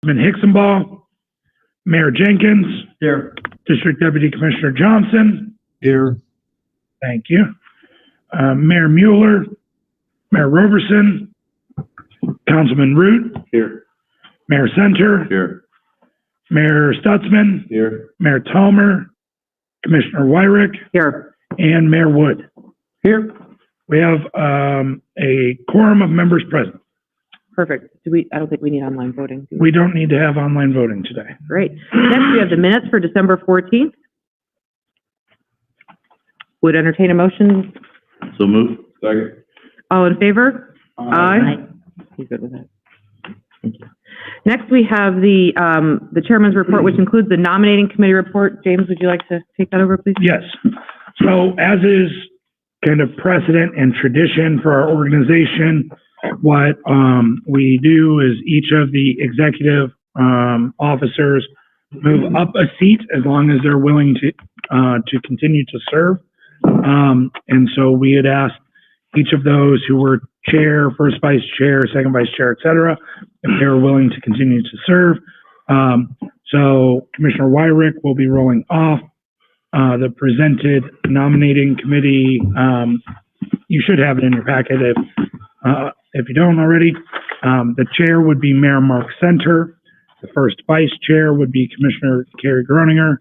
Hicksonball, Mayor Jenkins, Here. District Deputy Commissioner Johnson. Here. Thank you. Mayor Mueller, Mayor Roberson, Councilman Root, Here. Mayor Center, Here. Mayor Stutzman, Here. Mayor Talmer, Commissioner Wyrick, Here. and Mayor Wood. Here. We have a quorum of members present. Perfect. I don't think we need online voting. Do we? We don't need to have online voting today. Great. Next, we have the minutes for December 14th. Would entertain a motion. So move. Second. All in favor? Aye. You good with that? Thank you. Next, we have the chairman's report, which includes the nominating committee report. James, would you like to take that over, please? Yes. So as is kind of precedent and tradition for our organization, what we do is each of the executive officers move up a seat as long as they're willing to continue to serve. And so we had asked each of those who were chair, first vice chair, second vice chair, et cetera, if they were willing to continue to serve. So Commissioner Wyrick will be rolling off. The presented nominating committee, you should have it in your packet if you don't already. The chair would be Mayor Mark Center. The first vice chair would be Commissioner Carrie Groninger.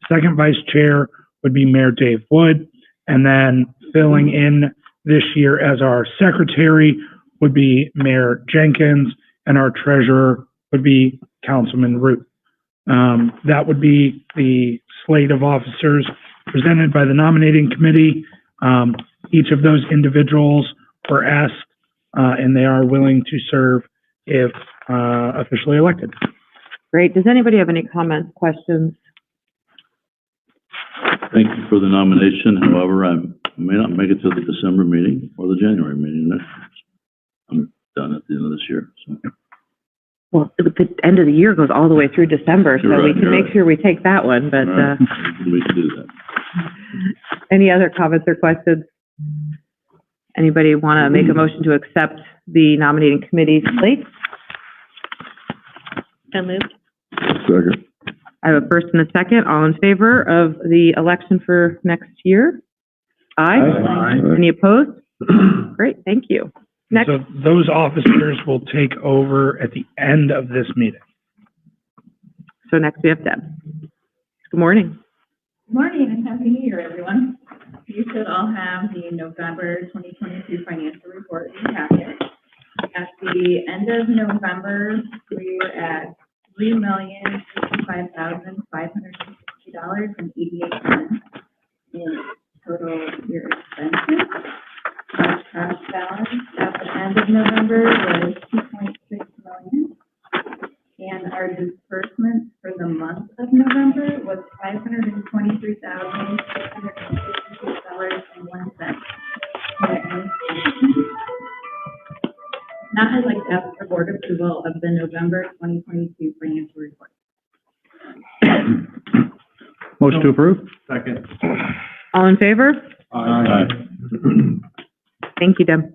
Second vice chair would be Mayor Dave Wood. And then filling in this year as our secretary would be Mayor Jenkins, and our treasurer would be Councilman Root. That would be the slate of officers presented by the nominating committee. Each of those individuals were asked, and they are willing to serve if officially elected. Great. Does anybody have any comments, questions? Thank you for the nomination. However, I may not make it to the December meeting or the January meeting next year. I'm done at the end of this year. So. Well, the end of the year goes all the way through December, so we can make sure we take that one, but, right. We can do that. Any other comments or questions? Anybody want to make a motion to accept the nominating committee slate? So moved. Second. I have a first and a second. All in favor of the election for next year? Aye. Aye. Any opposed? Great, thank you. Next. So those officers will take over at the end of this meeting. So next we have Deb. Good morning. Good morning and Happy New Year, everyone. You should all have the November 2022 financial report in your packet. At the end of November, we were at $3,055,560.88 in total year expenses. Our cash balance at the end of November was $2.6 million, and our disbursement for the month of November was $523,666.01. Now I'd like to ask for board approval of the November 2022 financial report. Motion to approve? Second. All in favor? Aye. Thank you, Deb.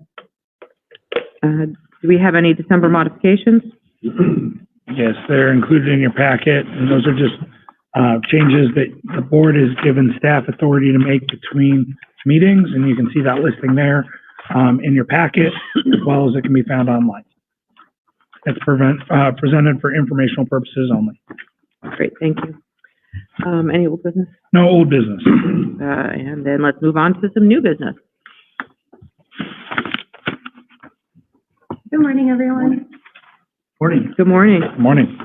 Do we have any December modifications? Yes, they're included in your packet, and those are just changes that the board has given staff authority to make between meetings, and you can see that listing there in your packet, as well as it can be found online. It's presented for informational purposes only. Great, thank you. Any old business? No old business. And then let's move on to some new business. Good morning, everyone. Morning. Good morning. Good morning.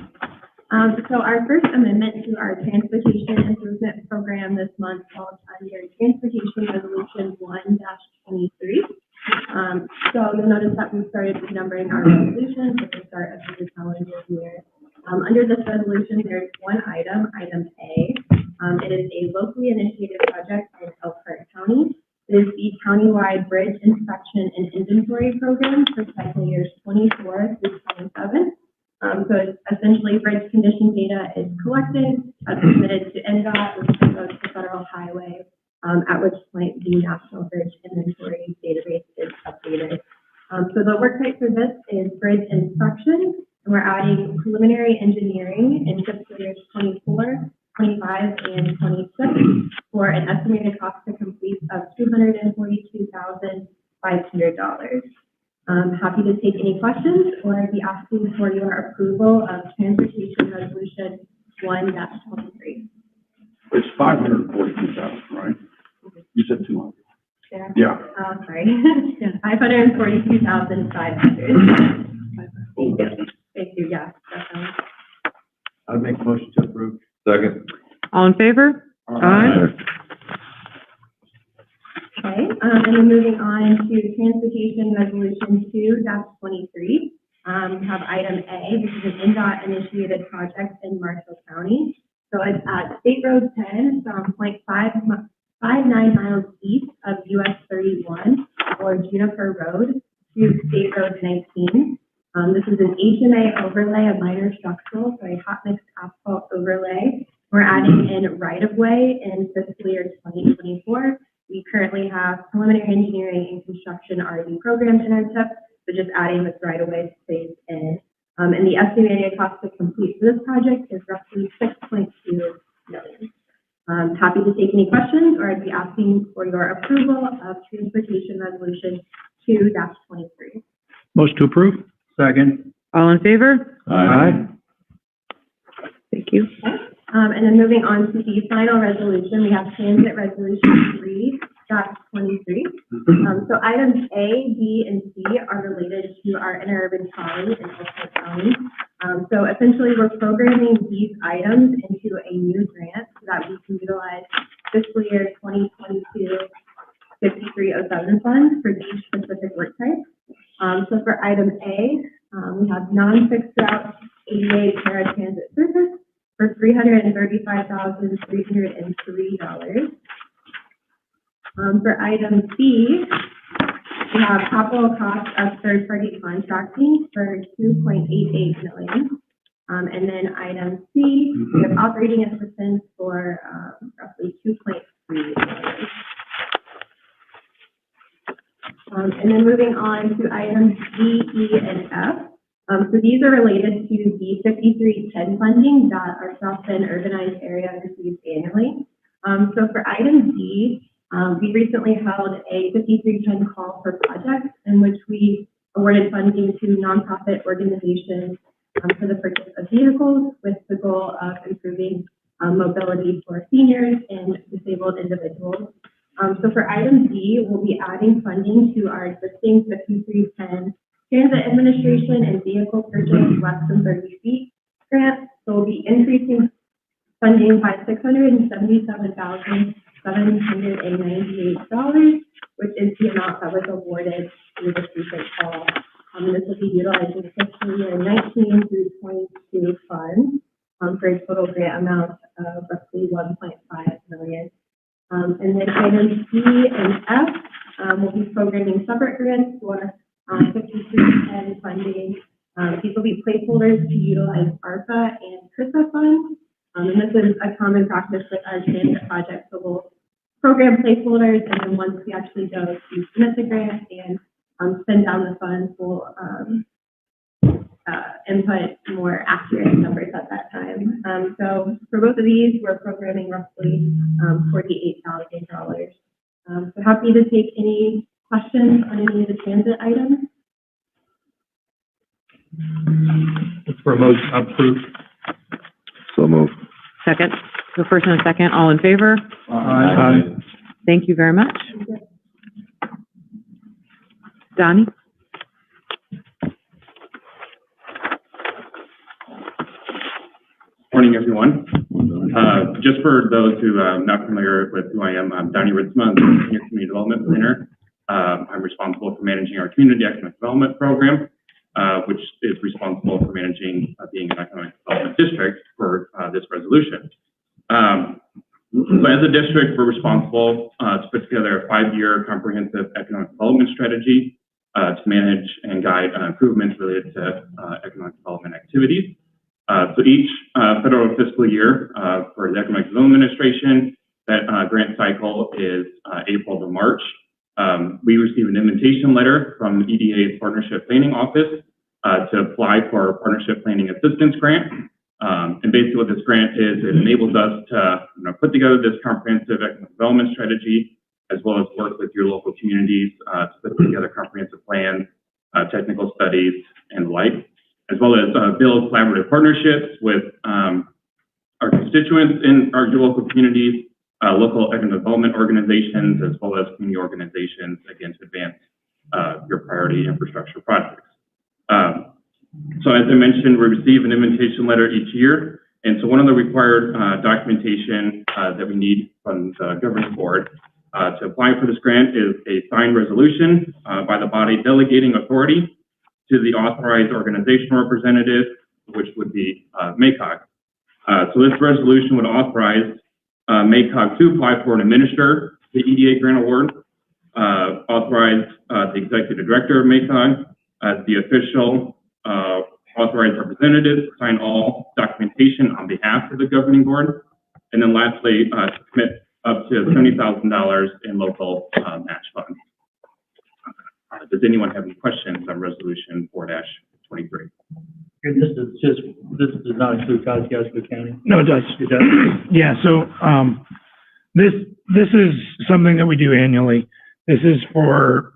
So our first amendment to our transportation improvement program this month falls under Transportation Resolution 1-23. So you'll notice that we started numbering our resolutions at the start of the calendar year. Under this resolution, there's one item, item A. It is a locally initiated project in Elkhart County. It is the countywide bridge inspection and inventory program for cycle years 24 through 27. So it's essentially bridge condition data is collected, submitted to NDOT, which then goes to Federal Highway, at which point the National Bridge Inventory Database is updated. So the work type for this is bridge inspection. and we're adding preliminary engineering in fiscal years 24, 25, and 26 for an estimated cost to complete of $242,500. Happy to take any questions or I'd be asking for your approval of Transportation Resolution 1-23. It's 542,000, right? You said 200. Yeah. Oh, sorry. 542,500. Thank you. Thank you, yeah, definitely. I'd make a motion to approve. Second. All in favor? Aye. Okay, and then moving on to Transportation Resolution 2-23. We have item A, this is an NDOT initiated project in Marshall County. So it's at State Road 10 from 0.59 miles east of US 31 or Juniper Road to State Road 19. This is an HMA overlay, a minor structural, so a hot mix asphalt overlay. We're adding in right-of-way in fiscal year 2024. We currently have preliminary engineering and construction already programmed in our TIP, so just adding this right-of-way space in. And the estimated cost to complete for this project is roughly $6.2 million. Happy to take any questions, or I'd be asking for your approval of Transportation Resolution 2-23. Motion to approve? Second. All in favor? Aye. Thank you. And then moving on to the final resolution, we have Transit Resolution 3-23. So items A, B, and C are related to our interurban trolley in Ulster County. So essentially, we're programming these items into a new grant so that we can utilize fiscal year 2022 5307 funds for each specific work type. So for item A, we have non-fixed route ADA paratransit service for $335,303. For item B, we have capital cost of third-party contracting for $2.88 million. And then item C, we have operating assistance for roughly $2.3 million. And then moving on to items D, E, and F. So these are related to the 5310 funding that our South Bend urbanized area receives annually. So for item D, we recently held a 5310 call for projects in which we awarded funding to nonprofit organizations for the purchase of vehicles with the goal of improving mobility for seniors and disabled individuals. So for item D, we'll be adding funding to our existing 5310 Transit Administration and Vehicle Purchase Less Than 30 Feet grant. So we'll be increasing funding by $677,798, which is the amount that was awarded through this recent call. And this will be utilizing fiscal year 19 through 22 funds for a total grant amount of roughly $1.5 million. And then items C and F, we'll be programming separate grants for 5310 funding. These will be placeholders to utilize ARPA and CRISA funds. And this is a common practice with our transit projects. So we'll program placeholders, and then once we actually go to submit the grant and send down the funds, we'll input more accurate numbers at that time. So for both of these, we're programming roughly $48,000. So happy to take any questions on any of the transit items. For a motion approved. So moved. Second. So first and a second, all in favor? Aye. Thank you very much. Donnie? Morning, everyone. Just for those who are not familiar with who I am, I'm Donnie Ritzma, I'm the Senior Community Development Planner. I'm responsible for managing our Community Economic Development Program, which is responsible for managing being an economic development district for this resolution. So as a district, we're responsible to put together a 5-year comprehensive economic development strategy to manage and guide improvements related to economic development activities. So each federal fiscal year for the Economic Development Administration, that grant cycle is April to March. We receive an invitation letter from the EDA's Partnership Planning Office to apply for a partnership planning assistance grant. And basically what this grant is, it enables us to put together this comprehensive economic development strategy, as well as work with your local communities to put together comprehensive plans, technical studies, and the like, as well as build collaborative partnerships with our constituents in our local communities, local economic development organizations, as well as community organizations, again, to advance your priority infrastructure projects. So as I mentioned, we receive an invitation letter each year. And so one of the required documentation that we need from the governing board to apply for this grant is a signed resolution by the body delegating authority to the authorized organizational representative, which would be MACOG. So this resolution would authorize MACOG to apply for and administer the EDA grant award, authorize the executive director of MACOG as the official authorized representative to sign all documentation on behalf of the governing board, and then lastly, to commit up to $70,000 in local match funds. Does anyone have any questions on Resolution 4-23? This does not include Kosciuszko County? No, it does. It does? Yeah, so, this is something that we do annually. This is for,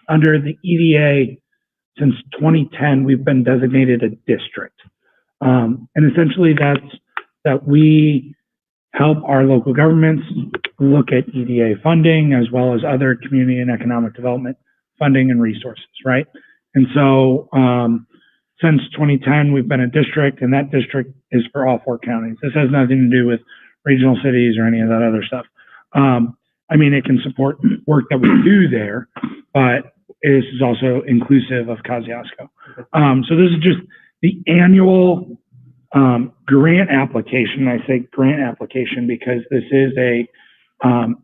under the EDA, since 2010, we've been designated a district. And essentially that we help our local governments look at EDA funding as well as other community and economic development funding and resources, right? And so, since 2010, we've been a district, and that district is for all 4 counties. This has nothing to do with regional cities or any of that other stuff. I mean, it can support work that we do there, but this is also inclusive of Kosciuszko. So this is just the annual grant application. I say grant application because this is a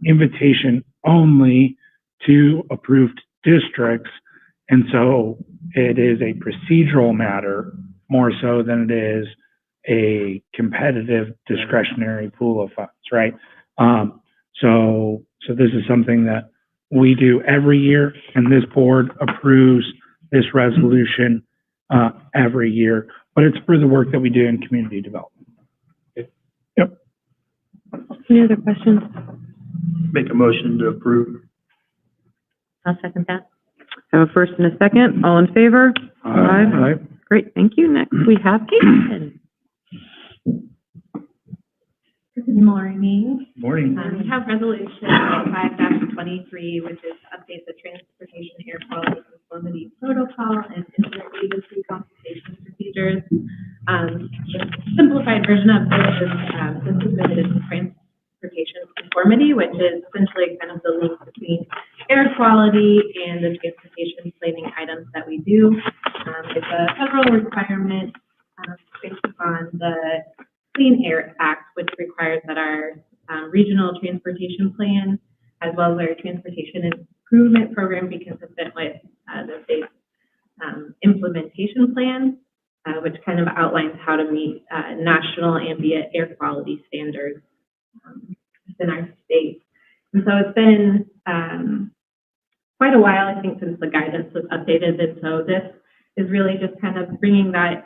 invitation only to approved districts, and so it is a procedural matter more so than it is a competitive discretionary pool of funds, right? So this is something that we do every year, and this board approves this resolution every year, but it's for the work that we do in community development. Yep. Any other questions? Make a motion to approve. I'll second that. I have a first and a second. All in favor? Aye. Great, thank you. Next, we have Kate. Good morning. Morning. We have resolution 5-23, which is to update the transportation air quality conformity protocol and interagency consultation procedures. The simplified version of this is implemented into transportation conformity, which is essentially kind of the link between air quality and the transportation planning items that we do. It's a federal requirement based upon the Clean Air Act, which requires that our regional transportation plan, as well as our transportation improvement program, be consistent with the state's implementation plan, which kind of outlines how to meet national ambient air quality standards within our state. And so it's been quite a while, I think, since the guidance was updated, and so this is really just kind of bringing that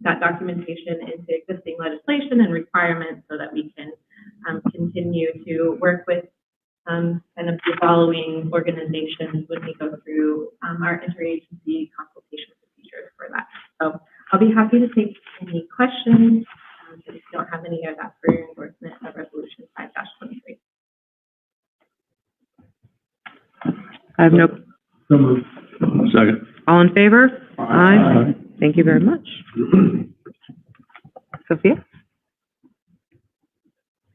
that documentation into existing legislation and requirements so that we can continue to work with kind of the following organizations when we go through our interagency consultation procedures for that. So I'll be happy to take any questions. If you don't have any, I'd ask for your endorsement of Resolution 5-23. I have no, So moved. Second. all in favor? Aye. Thank you very much. Sophia?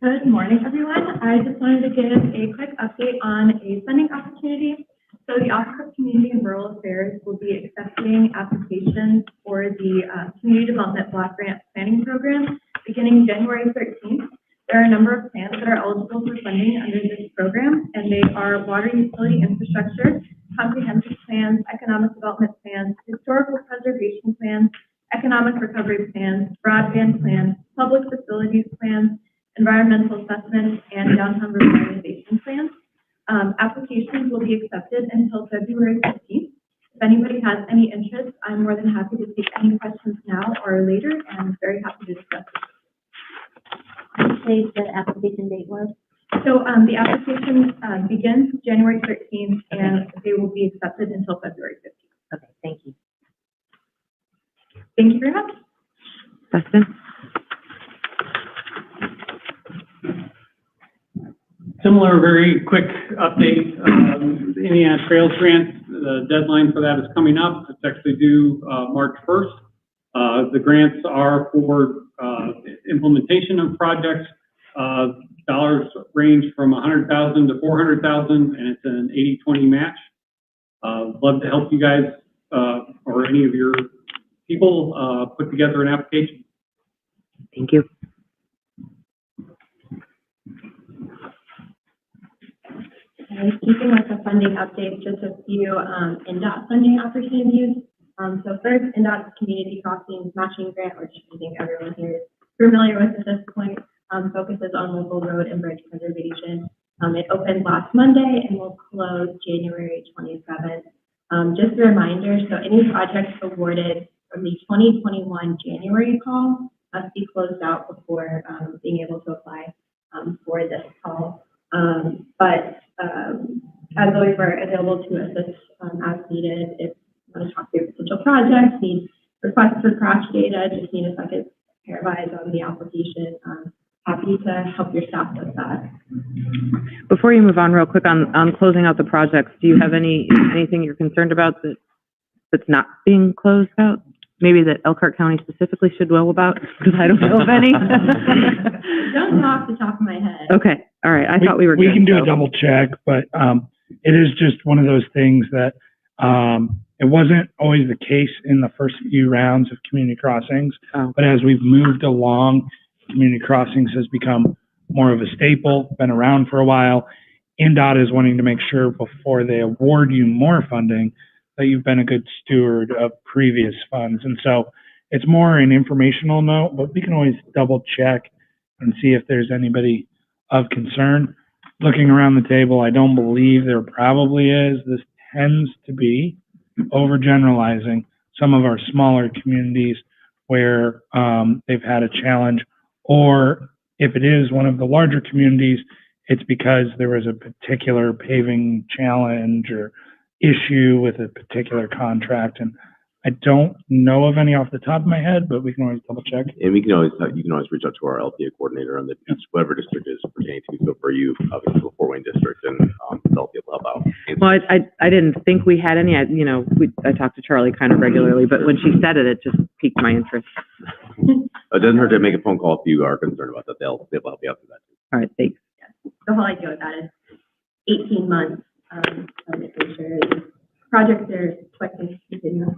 Good morning, everyone. I just wanted to give a quick update on a funding opportunity. So the Office of Community and Rural Affairs will be accepting applications for the Community Development Block Grant Planning Program beginning January 13th. There are a number of plans that are eligible for funding under this program, and they are water utility infrastructure, comprehensive plans, economic development plans, historical preservation plans, economic recovery plans, broadband plans, public facilities plans, environmental assessments, and downtown revitalization plans. Applications will be accepted until February 15th. If anybody has any interest, I'm more than happy to take any questions now or later, and very happy to discuss it. Say the application date was? So the application begins January 13th, and they will be accepted until February 15th. Okay, thank you. Thank you very much. Dustin? Similar, very quick update, Indiana Trails Grant, the deadline for that is coming up. It's actually due March 1st. The grants are for implementation of projects. Dollars range from $100,000 to $400,000, and it's an 80-20 match. Love to help you guys or any of your people put together an application. Thank you. And keeping with the funding updates, just a few NDOT funding opportunities. So first, NDOT's Community Crossings Matching Grant, which I think everyone here is familiar with at this point, focuses on local road and bridge preservation. It opened last Monday and will close January 27th. Just a reminder, so any projects awarded from the 2021 January call must be closed out before being able to apply for this call. But as always, we're available to assist as needed. If you want to talk through potential projects, need requests for crash data, just need a second pair of eyes on the application. Happy to help your staff with that. Before you move on real quick on closing out the projects, do you have anything you're concerned about that's not being closed out? Maybe that Elkhart County specifically should know about, because I don't know of any. Don't know off the top of my head. Okay, all right, I thought we were good. We can do so. a double check, but it is just one of those things that it wasn't always the case in the first few rounds of community crossings, but as we've moved along, community crossings has become more of a staple, been around for a while. NDOT is wanting to make sure before they award you more funding that you've been a good steward of previous funds. And so it's more an informational note, but we can always double check and see if there's anybody of concern. Looking around the table, I don't believe there probably is. This tends to be overgeneralizing some of our smaller communities where they've had a challenge, or if it is one of the larger communities, it's because there was a particular paving challenge or issue with a particular contract. And I don't know of any off the top of my head, but we can always double check. And we can always, you can always reach out to our LPA coordinator on the whatever district is pertaining to. So for you, obviously the Fort Wayne district, and they'll be able to help out. Well, I didn't think we had any. I talked to Charlie kind of regularly, but when she said it, it just piqued my interest. It doesn't hurt to make a phone call if you are concerned about that. They'll be able to help you out through that too. All right, thanks. The whole idea with that is 18 months of making sure the projects are quick and continuous.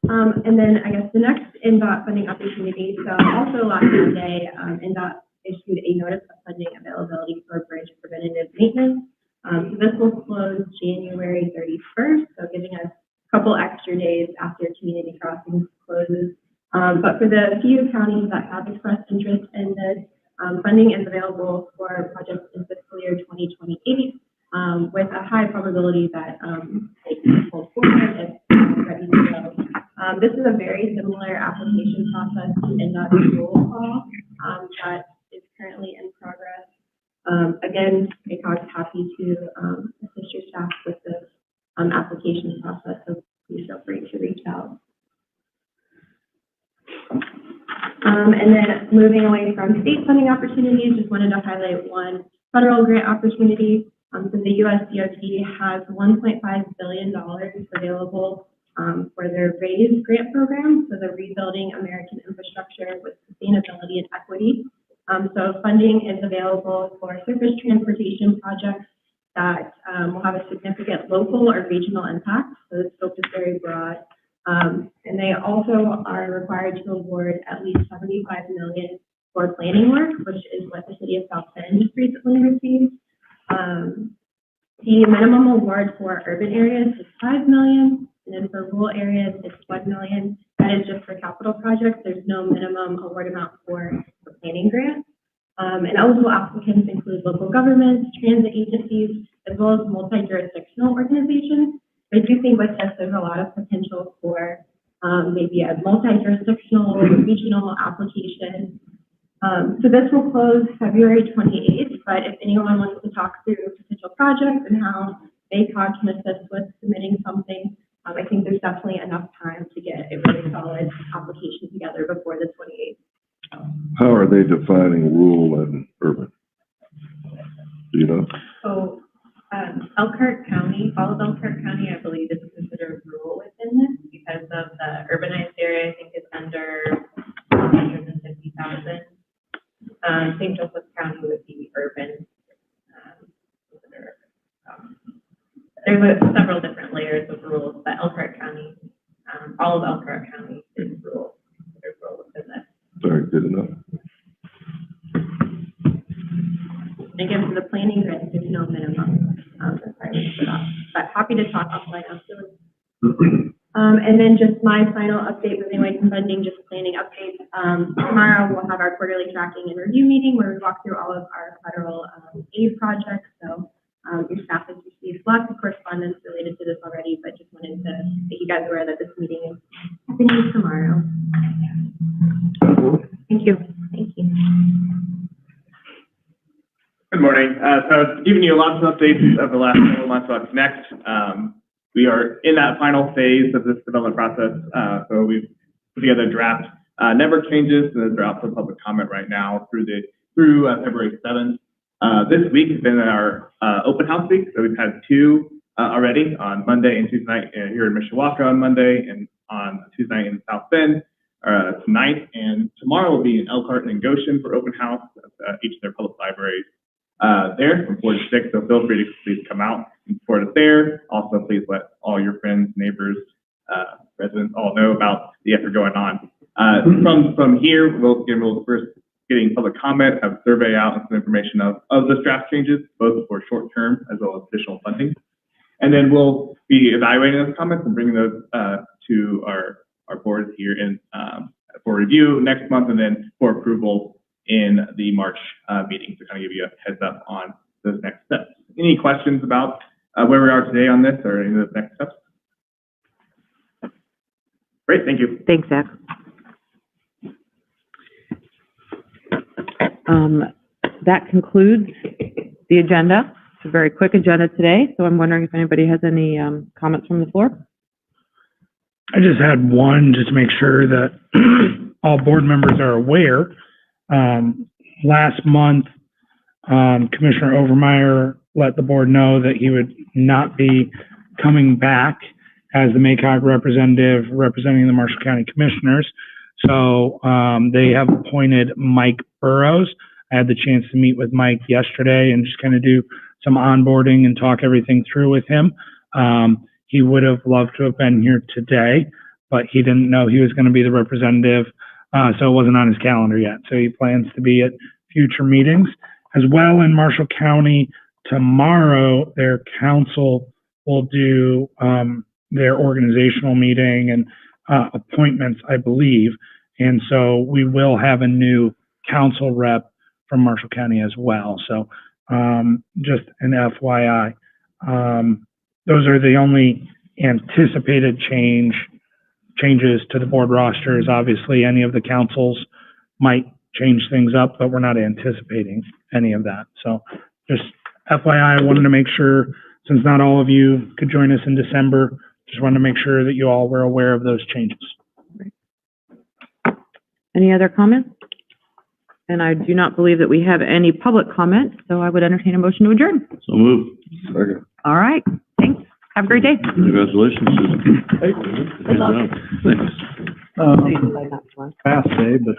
And then I guess the next NDOT funding opportunity. So also last Monday, NDOT issued a notice of funding availability for bridge preventative maintenance. So this will close January 31st, so giving us a couple extra days after community crossings closes. But for the few counties that have expressed interest in this, funding is available for projects in fiscal year 2028, with a high probability that they can be pulled forward if ready to go. This is a very similar application process to NDOT's roll call that is currently in progress. Again, MACOG is happy to assist your staff with this application process, so please feel free to reach out. And then moving away from state funding opportunities, just wanted to highlight one federal grant opportunity. So the USDOT has $1.5 billion available for their RAISE grant program, so the Rebuilding American Infrastructure with Sustainability and Equity. So funding is available for surface transportation projects that will have a significant local or regional impact, so the scope is very broad. And they also are required to award at least $75 million for planning work, which is what the city of South Bend recently received. The minimum award for urban areas is $5 million, and then for rural areas, it's $1 million. That is just for capital projects. There's no minimum award amount for planning grants. And eligible applicants include local governments, transit agencies, as well as multi-jurisdictional organizations. I do think with this, there's a lot of potential for maybe a multi-jurisdictional, regional application. So this will close February 28th, but if anyone wants to talk through potential projects and how MACOG can assist with submitting something, I think there's definitely enough time to get a really solid application together before the 28th. How are they defining rural and urban? Do you know? So, Elkhart County, all of Elkhart County, I believe, is considered rural within this because of the urbanized area, I think is under 150,000. St. Joseph County would be urban. There's several different layers of rules, but Elkhart County, all of Elkhart County is rural, considered rural within this. Very good enough. Again, for the planning grant, there's no minimum requirements for that. But happy to talk offline afterwards. And then just my final update, moving away from funding, just planning updates. Tomorrow we'll have our quarterly tracking and review meeting where we walk through all of our federal aid projects. So your staff has received lots of correspondence related to this already, but just wanted to make you guys aware that this meeting is happening tomorrow. Thank you. Thank you. Good morning. So giving you lots of updates over the last couple of months about Connect. We are in that final phase of this development process. So we've put together draft network changes, and they're out for public comment right now through February 7th. This week has been our open house week. So we've had two already on Monday and Tuesday night here in Mishawaka on Monday, and on Tuesday night in South Bend tonight. And tomorrow will be in Elkhart and Goshen for open house at each of their public libraries. There from 4 to 6, so feel free to please come out and support us there. Also, please let all your friends, neighbors, residents all know about the effort going on. From here, we'll first getting public comment, have a survey out and some information of the draft changes, both for short term as well as additional funding. And then we'll be evaluating those comments and bringing those to our board here in for review next month, and then for approval in the March meeting to kind of give you a heads up on those next steps. Any questions about where we are today on this or any of the next steps? Great, thank you. Thanks, Zach. That concludes the agenda. It's a very quick agenda today, so I'm wondering if anybody has any comments from the floor. I just had one, just to make sure that all board members are aware. Last month, Commissioner Overmeyer let the board know that he would not be coming back as the MACOG representative representing the Marshall County Commissioners. So they have appointed Mike Burrows. I had the chance to meet with Mike yesterday and just kind of do some onboarding and talk everything through with him. He would have loved to have been here today, but he didn't know he was going to be the representative, so it wasn't on his calendar yet. So he plans to be at future meetings. As well, in Marshall County, tomorrow, their council will do their organizational meeting and appointments, I believe. And so we will have a new council rep from Marshall County as well. So just an FYI. Those are the only anticipated changes to the board rosters. Obviously, any of the councils might change things up, but we're not anticipating any of that. So just FYI, I wanted to make sure, since not all of you could join us in December, just wanted to make sure that you all were aware of those changes. Any other comments? And I do not believe that we have any public comment, so I would entertain a motion to adjourn. So moved. Second. All right, thanks. Have a great day. Congratulations, Susan. Good job. Thanks. Fast Fast day, but